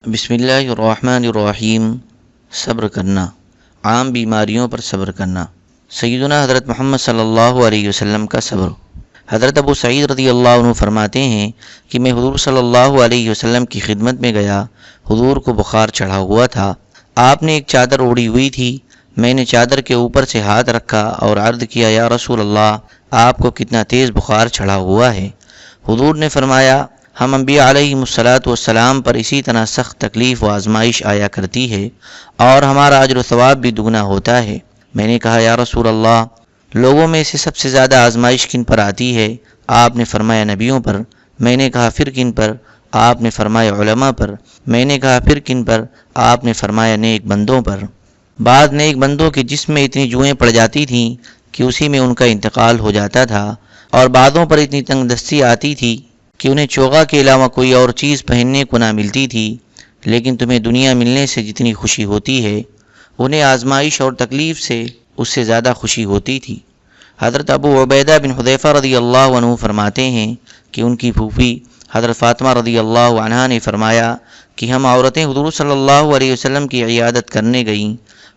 بسم اللہ الرحمن الرحیم۔ صبر کرنا، عام بیماریوں پر صبر کرنا۔ سیدنا حضرت محمد صلی اللہ علیہ وسلم کا صبر۔ حضرت ابو سعید رضی اللہ عنہ فرماتے ہیں کہ میں حضور صلی اللہ علیہ وسلم کی خدمت میں گیا۔ حضور کو بخار چڑھا ہوا تھا۔ آپ نے ایک چادر اوڑھی ہوئی تھی۔ میں نے چادر کے اوپر سے ہاتھ رکھا اور عرض کیا، یا رسول اللہ، آپ کو کتنا تیز بخار چڑھا ہوا ہے۔ حضور نے فرمایا، ہم انبیاء علیہم الصلاۃ والسلام پر اسی طرح سخت تکلیف و آزمائش آیا کرتی ہے اور ہمارا اجر و ثواب بھی دگنا ہوتا ہے۔ میں نے کہا، یا رسول اللہ، لوگوں میں سے سب سے زیادہ آزمائش کن پر آتی ہے؟ آپ نے فرمایا، نبیوں پر۔ میں نے کہا، پھر کن پر؟ آپ نے فرمایا، علماء پر۔ میں نے کہا، پھر کن پر؟ آپ نے فرمایا، نیک بندوں پر۔ بعض نیک بندوں کے جسم میں اتنی جوئیں پڑ جاتی تھیں کہ اسی میں ان کا انتقال ہو جاتا تھا، اور بعضوں پر اتنی تنگ دستی آتی تھی کہ انہیں چوغا کے علاوہ کوئی اور چیز پہننے کو نہ ملتی تھی۔ لیکن تمہیں دنیا ملنے سے جتنی خوشی ہوتی ہے، انہیں آزمائش اور تکلیف سے اس سے زیادہ خوشی ہوتی تھی۔ حضرت ابو عبیدہ بن حذیفہ رضی اللہ عنہ فرماتے ہیں کہ ان کی پھوپھی حضرت فاطمہ رضی اللہ عنہا نے فرمایا کہ ہم عورتیں حضور صلی اللہ علیہ وسلم کی عیادت کرنے گئیں۔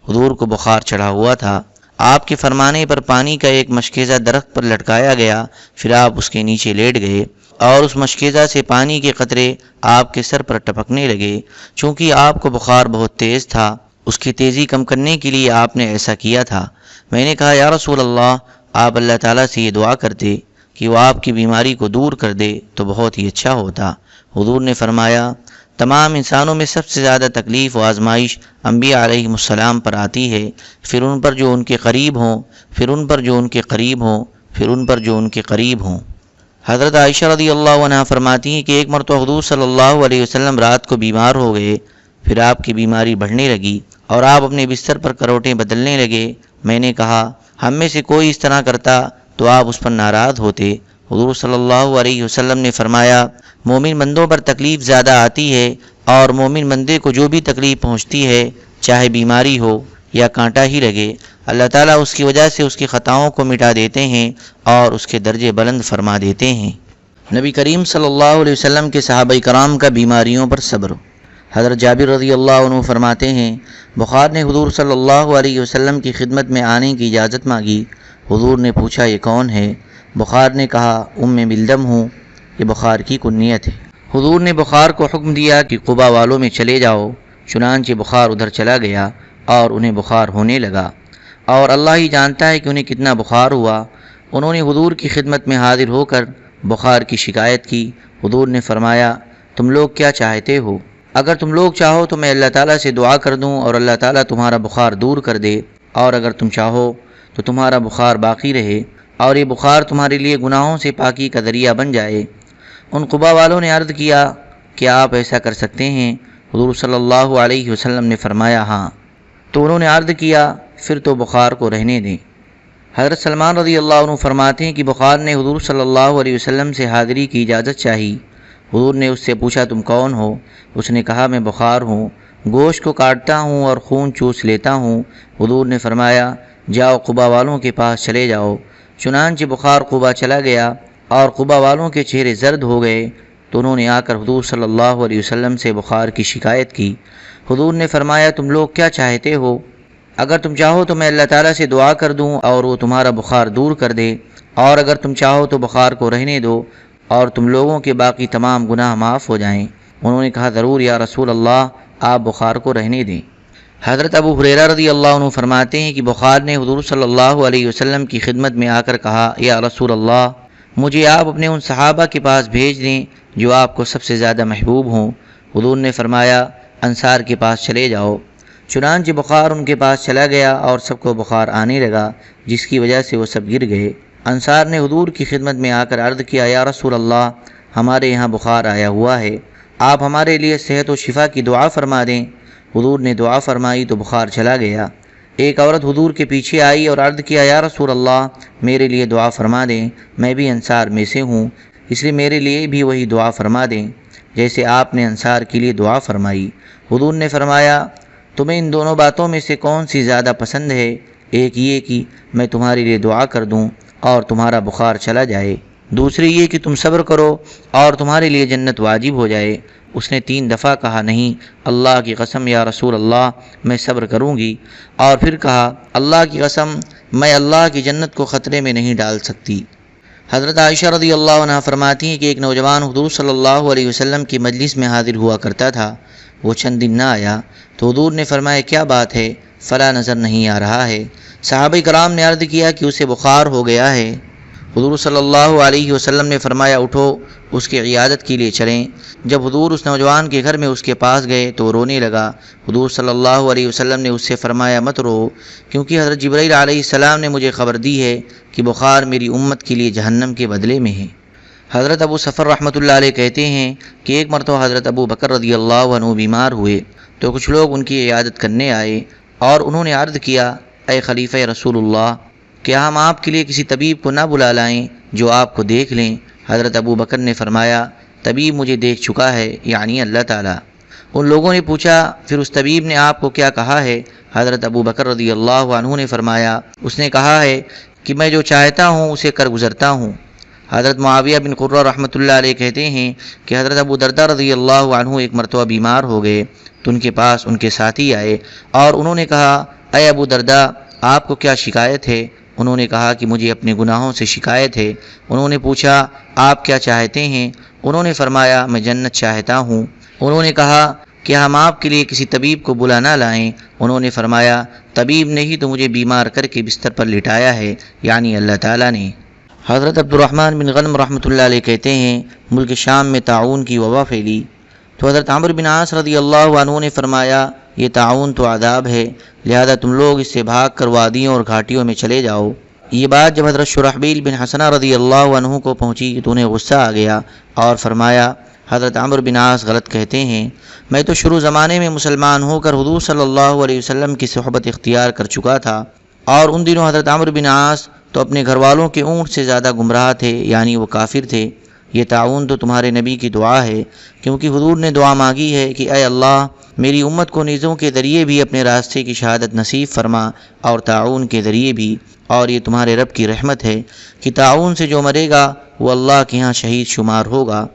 حضور کو بخار چڑھا ہوا تھا۔ آپ کے فرمانے پر پانی کا ایک مشکیزہ درخت پر لٹکایا گیا، پھر آپ اس کے نیچے لیٹ گئے اور اس مشکیزہ سے پانی کے قطرے آپ کے سر پر ٹپکنے لگے۔ چونکہ آپ کو بخار بہت تیز تھا، اس کی تیزی کم کرنے کے لیے آپ نے ایسا کیا تھا۔ میں نے کہا، یا رسول اللہ، آپ اللہ تعالیٰ سے یہ دعا کرتے کہ وہ آپ کی بیماری کو دور کر دے تو بہت ہی اچھا ہوتا۔ حضور نے فرمایا، تمام انسانوں میں سب سے زیادہ تکلیف و آزمائش انبیاء علیہم السلام پر آتی ہے، پھر ان پر جو ان کے قریب ہوں، پھر ان پر جو ان کے قریب ہوں، پھر ان پر جو ان کے قریب ہوں۔ حضرت عائشہ رضی اللہ عنہ فرماتی ہیں کہ ایک مرتبہ حضور صلی اللہ علیہ وسلم رات کو بیمار ہو گئے، پھر آپ کی بیماری بڑھنے لگی اور آپ اپنے بستر پر کروٹیں بدلنے لگے۔ میں نے کہا، ہم میں سے کوئی اس طرح کرتا تو آپ اس پر ناراض ہوتے۔ حضور صلی اللہ علیہ وسلم نے فرمایا، مومن بندوں پر تکلیف زیادہ آتی ہے، اور مومن بندے کو جو بھی تکلیف پہنچتی ہے، چاہے بیماری ہو یا کانٹا ہی لگے، اللہ تعالیٰ اس کی وجہ سے اس کی خطاؤں کو مٹا دیتے ہیں اور اس کے درجے بلند فرما دیتے ہیں۔ نبی کریم صلی اللہ علیہ وسلم کے صحابہ کرام کا بیماریوں پر صبر۔ حضرت جابر رضی اللہ عنہ فرماتے ہیں، بخار نے حضور صلی اللہ علیہ وسلم کی خدمت میں آنے کی اجازت مانگی۔ حضور نے پوچھا، یہ کون ہے؟ بخار نے کہا، ملدم ہوں، یہ بخار کی کنیت ہے۔ حضور نے بخار کو حکم دیا کہ قبا والوں میں چلے جاؤ۔ چنانچہ بخار ادھر چلا گیا اور انہیں بخار ہونے لگا، اور اللہ ہی جانتا ہے کہ انہیں کتنا بخار ہوا۔ انہوں نے حضور کی خدمت میں حاضر ہو کر بخار کی شکایت کی۔ حضور نے فرمایا، تم لوگ کیا چاہتے ہو؟ اگر تم لوگ چاہو تو میں اللہ تعالیٰ سے دعا کر دوں اور اللہ تعالیٰ تمہارا بخار دور کر دے، اور اگر تم چاہو تو تمہارا بخار باقی رہے اور یہ بخار تمہارے لیے گناہوں سے پاکی کا ذریعہ بن جائے۔ ان قبا والوں نے عرض کیا، کیا آپ ایسا کر سکتے ہیں؟ حضور صلی اللہ علیہ وسلم نے فرمایا، ہاں۔ تو انہوں نے عرض کیا، پھر تو بخار کو رہنے دیں۔ حضرت سلمان رضی اللہ عنہ فرماتے ہیں کہ بخار نے حضور صلی اللہ علیہ وسلم سے حاضری کی اجازت چاہی۔ حضور نے اس سے پوچھا، تم کون ہو؟ اس نے کہا، میں بخار ہوں، گوشت کو کاٹتا ہوں اور خون چوس لیتا ہوں۔ حضور نے فرمایا، جاؤ قبا والوں کے پاس چلے جاؤ۔ چنانچہ بخار قبا چلا گیا اور قبا والوں کے چہرے زرد ہو گئے، تو انہوں نے آ کر حضور صلی اللہ علیہ وسلم سے بخار کی شکایت کی۔ حضور نے فرمایا، تم لوگ کیا چاہتے ہو؟ اگر تم چاہو تو میں اللہ تعالیٰ سے دعا کر دوں اور وہ تمہارا بخار دور کر دے، اور اگر تم چاہو تو بخار کو رہنے دو اور تم لوگوں کے باقی تمام گناہ معاف ہو جائیں۔ انہوں نے کہا، ضرور یا رسول اللہ، آپ بخار کو رہنے دیں۔ حضرت ابو ہریرہ رضی اللہ عنہ فرماتے ہیں کہ بخار نے حضور صلی اللہ علیہ وسلم کی خدمت میں آ کر کہا، یا رسول اللہ، مجھے آپ اپنے ان صحابہ کے پاس بھیج دیں جو آپ کو سب سے زیادہ محبوب ہوں۔ حضور نے فرمایا، انصار کے پاس چلے جاؤ۔ چنانچہ بخار ان کے پاس چلا گیا اور سب کو بخار آنے لگا، جس کی وجہ سے وہ سب گر گئے۔ انصار نے حضور کی خدمت میں آ کر عرض کیا، یا رسول اللہ، ہمارے یہاں بخار آیا ہوا ہے، آپ ہمارے لیے صحت و شفا کی دعا فرما دیں۔ حضور نے دعا فرمائی تو بخار چلا گیا۔ ایک عورت حضور کے پیچھے آئی اور عرض کیا، یا رسول اللہ، میرے لیے دعا فرما دیں، میں بھی انصار میں سے ہوں، اس لیے میرے لیے بھی وہی دعا فرما دیں جیسے آپ نے انصار کے لیے دعا فرمائی۔ حضور نے فرمایا، تمہیں ان دونوں باتوں میں سے کون سی زیادہ پسند ہے؟ ایک یہ کہ میں تمہارے لیے دعا کر دوں اور تمہارا بخار چلا جائے، دوسری یہ کہ تم صبر کرو اور تمہارے لیے جنت واجب ہو جائے۔ اس نے 3 دفعہ کہا نہیں، اللہ کی قسم یا رسول اللہ میں صبر کروں گی، اور پھر کہا اللہ کی قسم میں اللہ کی جنت کو خطرے میں نہیں ڈال سکتی۔ حضرت عائشہ رضی اللہ عنہ فرماتی ہیں کہ ایک نوجوان حضور صلی اللہ علیہ وسلم کی مجلس میں حاضر ہوا کرتا تھا، وہ چند دن نہ آیا تو حضور نے فرمایا کیا بات ہے؟ فلاں نظر نہیں آ رہا ہے۔ صحابہ کرام نے عرض کیا کہ اسے بخار ہو گیا ہے۔ حضور صلی اللہ علیہ وسلم نے فرمایا اٹھو اس کی عیادت کے لیے چلیں۔ جب حضور اس نوجوان کے گھر میں اس کے پاس گئے تو وہ رونے لگا۔ حضور صلی اللہ علیہ وسلم نے اس سے فرمایا مت رو، کیونکہ حضرت جبرائیل علیہ السلام نے مجھے خبر دی ہے کہ بخار میری امت کے لیے جہنم کے بدلے میں ہے۔ حضرت ابو صفر رحمۃ اللہ علیہ کہتے ہیں کہ ایک مرتبہ حضرت ابو بکر رضی اللہ عنہ بیمار ہوئے تو کچھ لوگ ان کی عیادت کرنے آئے اور انہوں نے عرض کیا اے خلیفہ رسول اللہ، کیا ہم آپ کے لیے کسی طبیب کو نہ بلا لائیں جو آپ کو دیکھ لیں؟ حضرت ابو بکر نے فرمایا طبیب مجھے دیکھ چکا ہے، یعنی اللہ تعالیٰ۔ ان لوگوں نے پوچھا پھر اس طبیب نے آپ کو کیا کہا ہے؟ حضرت ابو بکر رضی اللہ عنہ نے فرمایا اس نے کہا ہے کہ میں جو چاہتا ہوں اسے کر گزرتا ہوں۔ حضرت معاویہ بن قرہ رحمۃ اللہ علیہ کہتے ہیں کہ حضرت ابو دردہ رضی اللہ عنہ ایک مرتبہ بیمار ہو گئے تو ان کے پاس ان کے ساتھی آئے اور انہوں نے کہا اے ابو دردہ آپ کو کیا شکایت ہے؟ انہوں نے کہا کہ مجھے اپنے گناہوں سے شکایت ہے۔ انہوں نے پوچھا آپ کیا چاہتے ہیں؟ انہوں نے فرمایا میں جنت چاہتا ہوں۔ انہوں نے کہا کیا ہم آپ کے لیے کسی طبیب کو بلا نہ لائیں؟ انہوں نے فرمایا طبیب نے ہی تو مجھے بیمار کر کے بستر پر لٹایا ہے، یعنی اللہ تعالیٰ نے۔ حضرت عبد الرحمن بن غنم رحمۃ اللہ علیہ کہتے ہیں ملک شام میں طاعون کی وبا پھیلی تو حضرت عمرو بن عاص رضی اللہ عنہ نے فرمایا یہ طاعون تو عذاب ہے، لہذا تم لوگ اس سے بھاگ کر وادیوں اور گھاٹیوں میں چلے جاؤ۔ یہ بات جب حضرت شرحبیل بن حسنہ رضی اللہ عنہ کو پہنچی تو انہیں غصہ آ گیا اور فرمایا حضرت عمرو بن عاص غلط کہتے ہیں، میں تو شروع زمانے میں مسلمان ہو کر حضور صلی اللہ علیہ وسلم کی صحبت اختیار کر چکا تھا، اور ان دنوں حضرت عمرو بن عاص تو اپنے گھر والوں کے اونٹ سے زیادہ گمراہ تھے، یعنی وہ کافر تھے۔ یہ تعاون تو تمہارے نبی کی دعا ہے، کیونکہ حضور نے دعا مانگی ہے کہ اے اللہ میری امت کو نیزوں کے ذریعے بھی اپنے راستے کی شہادت نصیب فرما اور تعاون کے ذریعے بھی، اور یہ تمہارے رب کی رحمت ہے کہ تعاون سے جو مرے گا وہ اللہ کے ہاں شہید شمار ہوگا،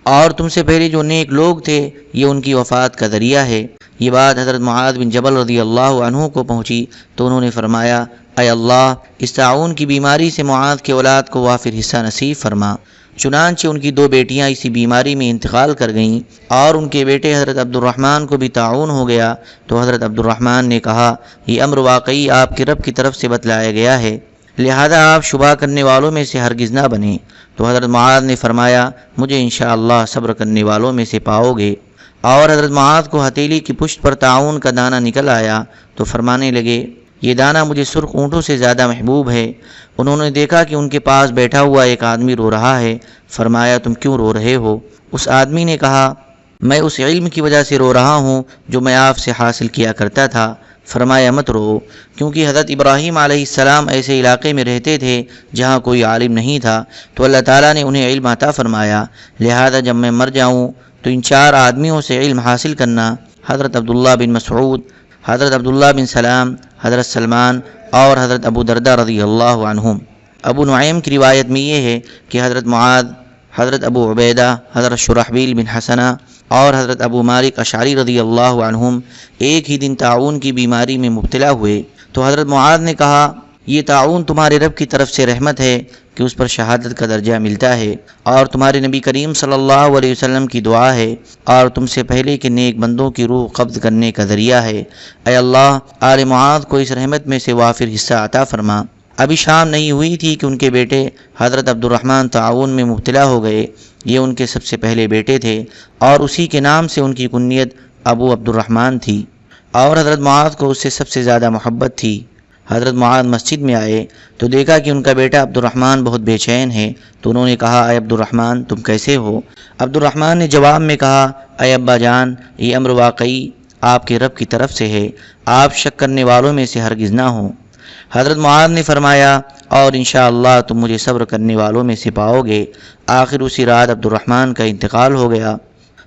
اور تم سے پہلے جو نیک لوگ تھے یہ ان کی وفات کا ذریعہ ہے۔ یہ بات حضرت معاذ بن جبل رضی اللہ عنہ کو پہنچی تو انہوں نے فرمایا اے اللہ اس تعاون کی بیماری سے معاذ کے اولاد کو وافر حصہ نصیب فرما۔ چنانچہ ان کی 2 بیٹیاں اسی بیماری میں انتقال کر گئیں، اور ان کے بیٹے حضرت عبد الرحمن کو بھی تعاون ہو گیا تو حضرت عبد الرحمن نے کہا یہ امر واقعی آپ کے رب کی طرف سے بتلایا گیا ہے، لہذا آپ شبہ کرنے والوں میں سے ہرگز نہ بنیں۔ تو حضرت معاذ نے فرمایا مجھے انشاءاللہ صبر کرنے والوں میں سے پاؤ گے، اور حضرت معاذ کو ہتھیلی کی پشت پر تعاون کا دانہ نکل آیا تو فرمانے لگے یہ دانہ مجھے سرخ اونٹوں سے زیادہ محبوب ہے۔ انہوں نے دیکھا کہ ان کے پاس بیٹھا ہوا ایک آدمی رو رہا ہے، فرمایا تم کیوں رو رہے ہو؟ اس آدمی نے کہا میں اس علم کی وجہ سے رو رہا ہوں جو میں آپ سے حاصل کیا کرتا تھا۔ فرمایا مت رو، کیونکہ حضرت ابراہیم علیہ السلام ایسے علاقے میں رہتے تھے جہاں کوئی عالم نہیں تھا تو اللہ تعالیٰ نے انہیں علم عطا فرمایا، لہذا جب میں مر جاؤں تو ان 4 آدمیوں سے علم حاصل کرنا، حضرت عبداللہ بن مسعود، حضرت عبداللہ بن سلام، حضرت سلمان اور حضرت ابو دردہ رضی اللہ عنہم۔ ابو نعیم کی روایت میں یہ ہے کہ حضرت معاذ، حضرت ابو عبیدہ، حضرت شرحبیل بن حسنہ اور حضرت ابو مالک اشعری رضی اللہ عنہم ایک ہی دن تعاون کی بیماری میں مبتلا ہوئے تو حضرت معاذ نے کہا یہ تعاون تمہارے رب کی طرف سے رحمت ہے کہ اس پر شہادت کا درجہ ملتا ہے، اور تمہارے نبی کریم صلی اللہ علیہ وسلم کی دعا ہے، اور تم سے پہلے کے نیک بندوں کی روح قبض کرنے کا ذریعہ ہے۔ اے اللہ آل معاذ کو اس رحمت میں سے وافر حصہ عطا فرما۔ ابھی شام نہیں ہوئی تھی کہ ان کے بیٹے حضرت عبد الرحمن تعاون میں مبتلا ہو گئے۔ یہ ان کے سب سے پہلے بیٹے تھے اور اسی کے نام سے ان کی کنیت ابو عبد الرحمن تھی، اور حضرت معاذ کو اس سے سب سے زیادہ محبت تھی۔ حضرت معاذ مسجد میں آئے تو دیکھا کہ ان کا بیٹا عبد الرحمن بہت بے چین ہے تو انہوں نے کہا اے عبد الرحمن تم کیسے ہو؟ عبد الرحمن نے جواب میں کہا اے ابا جان یہ امر واقعی آپ کے رب کی طرف سے ہے، آپ شک کرنے والوں میں سے ہرگز نہ ہوں۔ حضرت معاذ نے فرمایا اور انشاءاللہ تم مجھے صبر کرنے والوں میں سے پاؤ گے۔ آخر اسی رات عبد الرحمن کا انتقال ہو گیا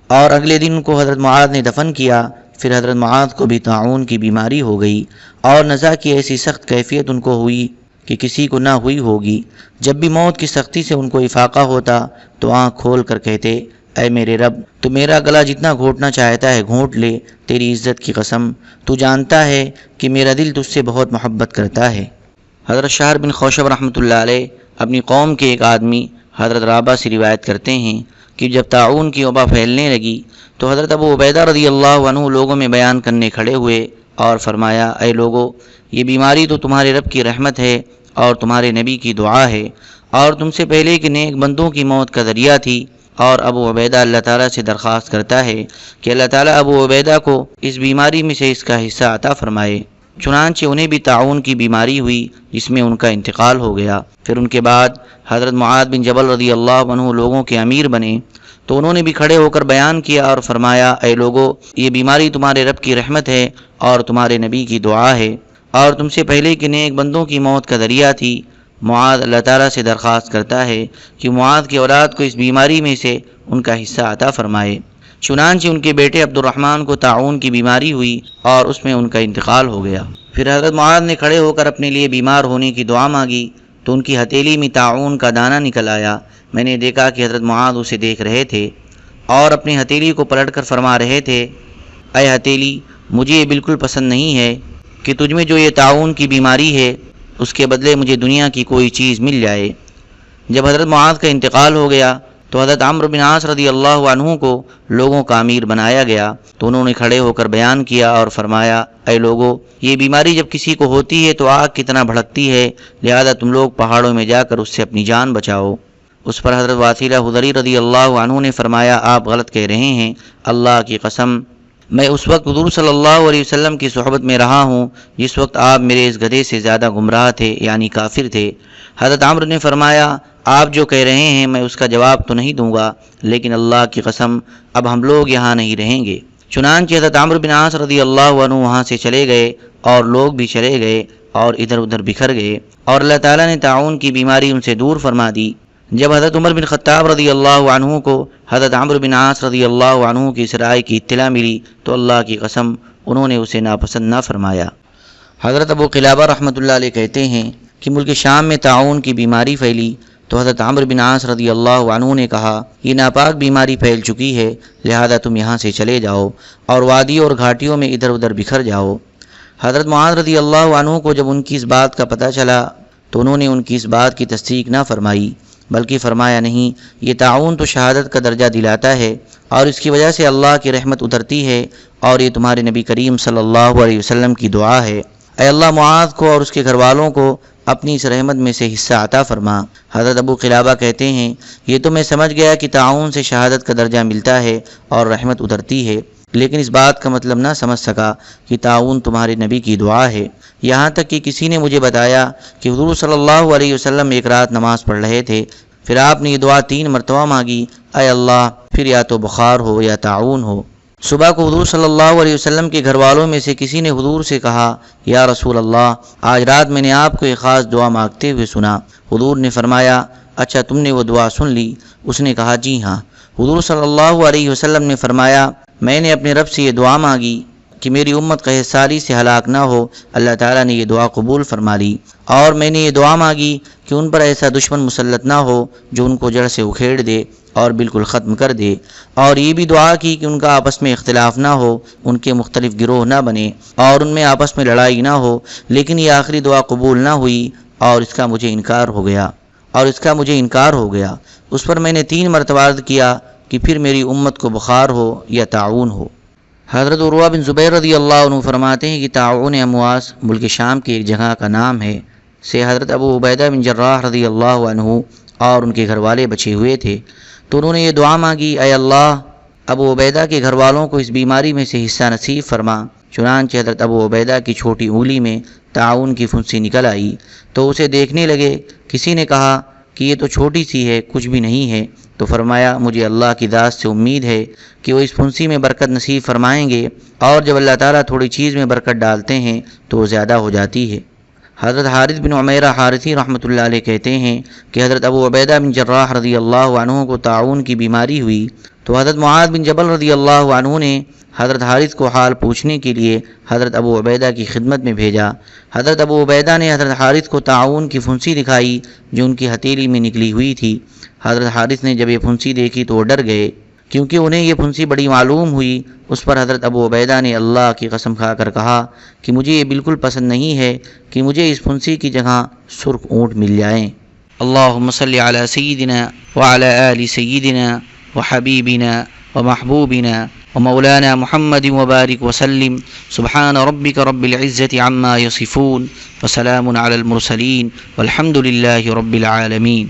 اور اگلے دن کو حضرت معاذ نے دفن کیا۔ پھر حضرت معاذ کو بھی طاعون کی بیماری ہو گئی اور نزا کی ایسی سخت کیفیت ان کو ہوئی کہ کسی کو نہ ہوئی ہوگی۔ جب بھی موت کی سختی سے ان کو افاقہ ہوتا تو آنکھ کھول کر کہتے، اے میرے رب، تو میرا گلا جتنا گھونٹنا چاہتا ہے گھونٹ لے، تیری عزت کی قسم، تو جانتا ہے کہ میرا دل تجھ سے بہت محبت کرتا ہے۔ حضرت شہر بن خوشب رحمۃ اللہ علیہ اپنی قوم کے ایک آدمی حضرت رابعہ سے روایت کرتے ہیں کہ جب طاعون کی وبا پھیلنے لگی تو حضرت ابو عبیدہ رضی اللہ عنہ لوگوں میں بیان کرنے کھڑے ہوئے اور فرمایا، اے لوگو، یہ بیماری تو تمہارے رب کی رحمت ہے اور تمہارے نبی کی دعا ہے، اور تم سے پہلے کے نیک بندوں کی موت کا ذریعہ تھی، اور ابو عبیدہ اللہ تعالیٰ سے درخواست کرتا ہے کہ اللہ تعالیٰ ابو عبیدہ کو اس بیماری میں سے اس کا حصہ عطا فرمائے۔ چنانچہ انہیں بھی طاعون کی بیماری ہوئی جس میں ان کا انتقال ہو گیا۔ پھر ان کے بعد حضرت معاذ بن جبل رضی اللہ عنہ لوگوں کے امیر بنے تو انہوں نے بھی کھڑے ہو کر بیان کیا اور فرمایا، اے لوگو، یہ بیماری تمہارے رب کی رحمت ہے اور تمہارے نبی کی دعا ہے، اور تم سے پہلے کے نیک بندوں کی موت کا ذریعہ تھی۔ معاذ اللہ تعالیٰ سے درخواست کرتا ہے کہ معاذ کی اولاد کو اس بیماری میں سے ان کا حصہ عطا فرمائے۔ چنانچہ ان کے بیٹے عبد الرحمن کو طاعون کی بیماری ہوئی اور اس میں ان کا انتقال ہو گیا۔ پھر حضرت معاذ نے کھڑے ہو کر اپنے لیے بیمار ہونے کی دعا مانگی تو ان کی ہتھیلی میں طاعون کا دانہ نکل آیا۔ میں نے دیکھا کہ حضرت معاذ اسے دیکھ رہے تھے اور اپنی ہتھیلی کو پلٹ کر فرما رہے تھے، اے ہتھیلی، مجھے یہ بالکل پسند نہیں ہے کہ تجھ میں جو یہ طاعون کی بیماری ہے اس کے بدلے مجھے دنیا کی کوئی چیز مل جائے۔ جب حضرت معاذ کا انتقال ہو گیا تو حضرت عمرو بن عاص رضی اللہ عنہ کو لوگوں کا امیر بنایا گیا تو انہوں نے کھڑے ہو کر بیان کیا اور فرمایا، اے لوگو، یہ بیماری جب کسی کو ہوتی ہے تو آگ کتنا بھڑکتی ہے، لہذا تم لوگ پہاڑوں میں جا کر اس سے اپنی جان بچاؤ۔ اس پر حضرت واسلہ حضری رضی اللہ عنہ نے فرمایا، آپ غلط کہہ رہے ہیں، اللہ کی قسم، میں اس وقت حضور صلی اللہ علیہ وسلم کی صحبت میں رہا ہوں جس وقت آپ میرے اس گدھے سے زیادہ گمراہ تھے، یعنی کافر تھے۔ حضرت عمرو نے فرمایا، آپ جو کہہ رہے ہیں میں اس کا جواب تو نہیں دوں گا، لیکن اللہ کی قسم اب ہم لوگ یہاں نہیں رہیں گے۔ چنانچہ حضرت عمرو بن عاص رضی اللہ عنہ وہاں سے چلے گئے اور لوگ بھی چلے گئے اور ادھر ادھر بکھر گئے، اور اللہ تعالیٰ نے طاعون کی بیماری ان سے دور فرما دی۔ جب حضرت عمر بن خطاب رضی اللہ عنہ کو حضرت عمرو بن عاص رضی اللہ عنہ کی اس رائے کی اطلاع ملی تو اللہ کی قسم انہوں نے اسے ناپسند نہ فرمایا۔ حضرت ابو قلابہ رحمۃ اللہ علیہ کہتے ہیں کہ ملک شام میں طاعون کی بیماری پھیلی تو حضرت عمرو بن عاص رضی اللہ عنہ نے کہا، یہ ناپاک بیماری پھیل چکی ہے، لہذا تم یہاں سے چلے جاؤ اور وادیوں اور گھاٹیوں میں ادھر ادھر بکھر جاؤ۔ حضرت معاذ رضی اللہ عنہ کو جب ان کی اس بات کا پتہ چلا تو انہوں نے ان کی اس بات کی تصدیق نہ فرمائی، بلکہ فرمایا، نہیں، یہ طاعون تو شہادت کا درجہ دلاتا ہے اور اس کی وجہ سے اللہ کی رحمت اترتی ہے، اور یہ تمہارے نبی کریم صلی اللہ علیہ وسلم کی دعا ہے، اے اللہ معاذ کو اور اس کے گھر والوں کو اپنی اس رحمت میں سے حصہ عطا فرما۔ حضرت ابو قلابہ کہتے ہیں، یہ تو میں سمجھ گیا کہ طاعون سے شہادت کا درجہ ملتا ہے اور رحمت اترتی ہے، لیکن اس بات کا مطلب نہ سمجھ سکا کہ طاعون تمہارے نبی کی دعا ہے، یہاں تک کہ کسی نے مجھے بتایا کہ حضور صلی اللہ علیہ وسلم ایک رات نماز پڑھ رہے تھے، پھر آپ نے یہ دعا 3 مرتبہ مانگی، اے اللہ، پھر یا تو بخار ہو یا طاعون ہو۔ صبح کو حضور صلی اللہ علیہ وسلم کے گھر والوں میں سے کسی نے حضور سے کہا، یا رسول اللہ، آج رات میں نے آپ کو ایک خاص دعا مانگتے ہوئے سنا۔ حضور نے فرمایا، اچھا تم نے وہ دعا سن لی؟ اس نے کہا، جی ہاں۔ حضور صلی اللہ علیہ وسلم نے فرمایا، میں نے اپنے رب سے یہ دعا مانگی کہ میری امت قحط ساری سے ہلاک نہ ہو، اللہ تعالیٰ نے یہ دعا قبول فرما لی، اور میں نے یہ دعا مانگی کہ ان پر ایسا دشمن مسلط نہ ہو جو ان کو جڑ سے اکھیڑ دے اور بالکل ختم کر دے، اور یہ بھی دعا کی کہ ان کا آپس میں اختلاف نہ ہو، ان کے مختلف گروہ نہ بنے اور ان میں آپس میں لڑائی نہ ہو، لیکن یہ آخری دعا قبول نہ ہوئی اور اس کا مجھے انکار ہو گیا۔ اس پر میں نے 3 مرتبہ عرض کیا کہ پھر میری امت کو بخار ہو یا طاعون ہو۔ حضرت عروہ بن زبیر رضی اللہ عنہ فرماتے ہیں کہ طاعون امواس ملک شام کی ایک جگہ کا نام ہے، سے حضرت ابو عبیدہ بن جراح رضی اللہ عنہ اور ان کے گھر والے بچے ہوئے تھے، تو انہوں نے یہ دعا مانگی، اے اللہ، ابو عبیدہ کے گھر والوں کو اس بیماری میں سے حصہ نصیب فرما۔ چنانچہ حضرت ابو عبیدہ کی چھوٹی انگلی میں طاعون کی پھنسی نکل آئی تو اسے دیکھنے لگے۔ کسی نے کہا کہ یہ تو چھوٹی سی ہے، کچھ بھی نہیں ہے، تو فرمایا، مجھے اللہ کی ذات سے امید ہے کہ وہ اس پھنسی میں برکت نصیب فرمائیں گے، اور جب اللہ تعالیٰ تھوڑی چیز میں برکت ڈالتے ہیں تو وہ زیادہ ہو جاتی ہے۔ حضرت حارث بن عمیرہ حارثی رحمۃ اللہ علیہ کہتے ہیں کہ حضرت ابو عبیدہ بن جراح رضی اللہ عنہ کو طاعون کی بیماری ہوئی تو حضرت معاذ بن جبل رضی اللہ عنہ نے حضرت حارث کو حال پوچھنے کے لیے حضرت ابو عبیدہ کی خدمت میں بھیجا۔ حضرت ابو عبیدہ نے حضرت حارث کو طاعون کی پھنسی دکھائی جو ان کی ہتھیلی میں نکلی ہوئی تھی۔ حضرت حارث نے جب یہ پھنسی دیکھی تو وہ ڈر گئے کیونکہ انہیں یہ پھنسی بڑی معلوم ہوئی۔ اس پر حضرت ابو عبیدہ نے اللہ کی قسم کھا کر کہا کہ مجھے یہ بالکل پسند نہیں ہے کہ مجھے اس پھنسی کی جگہ سرخ اونٹ مل جائیں۔ اللہم صلی علی سیدنا وعلی آل سیدنا وحبیبنا ومحبوبنا ومولانا محمد وبارک وسلم سبحان ربک رب العزت عما یصفون وسلام علی المرسلین والحمد للہ رب العالمین۔